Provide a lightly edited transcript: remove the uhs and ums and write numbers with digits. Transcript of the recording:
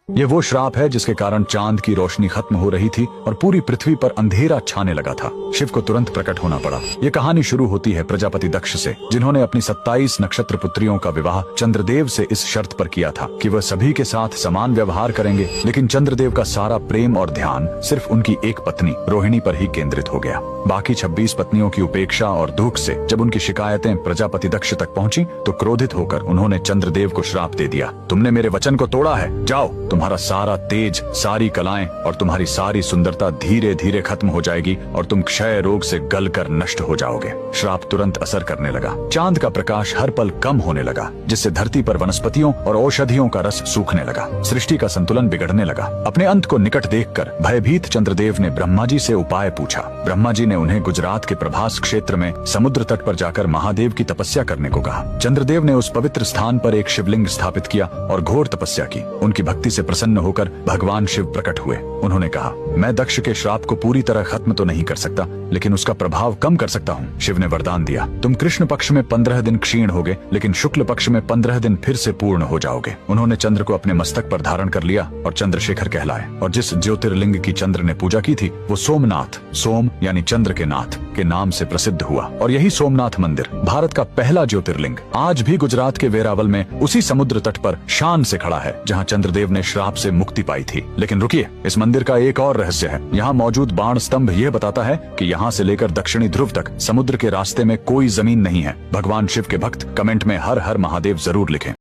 ये वो श्राप है जिसके कारण चांद की रोशनी खत्म हो रही थी और पूरी पृथ्वी पर अंधेरा छाने लगा था। शिव को तुरंत प्रकट होना पड़ा। ये कहानी शुरू होती है प्रजापति दक्ष से, जिन्होंने अपनी 27 नक्षत्र पुत्रियों का विवाह चंद्रदेव से इस शर्त पर किया था कि वह सभी के साथ समान व्यवहार करेंगे। लेकिन चंद्रदेव का सारा प्रेम और ध्यान सिर्फ उनकी एक पत्नी रोहिणी पर ही केंद्रित हो गया। बाकी 26 पत्नियों की उपेक्षा और दुख से जब उनकी शिकायतें प्रजापति दक्ष तक पहुंची तो क्रोधित होकर उन्होंने चंद्रदेव को श्राप दे दिया। तुमने मेरे वचन को तोड़ा है, जाओ, तुम्हारा सारा तेज, सारी कलाएं और तुम्हारी सारी सुंदरता धीरे धीरे खत्म हो जाएगी और तुम क्षय रोग से गलकर नष्ट हो जाओगे। श्राप तुरंत असर करने लगा। चांद का प्रकाश हर पल कम होने लगा, जिससे धरती पर वनस्पतियों और औषधियों का रस सूखने लगा। सृष्टि का संतुलन बिगड़ने लगा। अपने अंत को निकट देखकर भयभीत चंद्रदेव ने ब्रह्मा जी से उपाय पूछा। ब्रह्मा जी ने उन्हें गुजरात के प्रभास क्षेत्र में समुद्र तट पर जाकर महादेव की तपस्या करने को कहा। चंद्रदेव ने उस पवित्र स्थान पर एक शिवलिंग स्थापित किया और घोर तपस्या की। उनकी भक्ति से प्रसन्न होकर भगवान शिव प्रकट हुए। उन्होंने कहा, मैं दक्ष के श्राप को पूरी तरह खत्म तो नहीं कर सकता, लेकिन उसका प्रभाव कम कर सकता हूँ। शिव ने वरदान दिया, तुम कृष्ण पक्ष में 15 दिन क्षीण होगे, लेकिन शुक्ल पक्ष में 15 दिन फिर से पूर्ण हो जाओगे। उन्होंने चंद्र को अपने मस्तक पर धारण कर लिया और चंद्रशेखर कहलाए। और जिस ज्योतिर्लिंग की चंद्र ने पूजा की थी वो सोमनाथ, सोम यानी चंद्र के नाथ के नाम से प्रसिद्ध हुआ। और यही सोमनाथ मंदिर भारत का पहला ज्योतिर्लिंग आज भी गुजरात के वेरावल में उसी समुद्र तट पर शान से खड़ा है जहाँ चंद्रदेव ने श्राप से मुक्ति पाई थी। लेकिन रुकिए, इस मंदिर का एक और रहस्य है। यहाँ मौजूद बाण स्तंभ यह बताता है कि यहाँ से लेकर दक्षिणी ध्रुव तक समुद्र के रास्ते में कोई जमीन नहीं है। भगवान शिव के भक्त कमेंट में हर हर महादेव जरूर लिखें।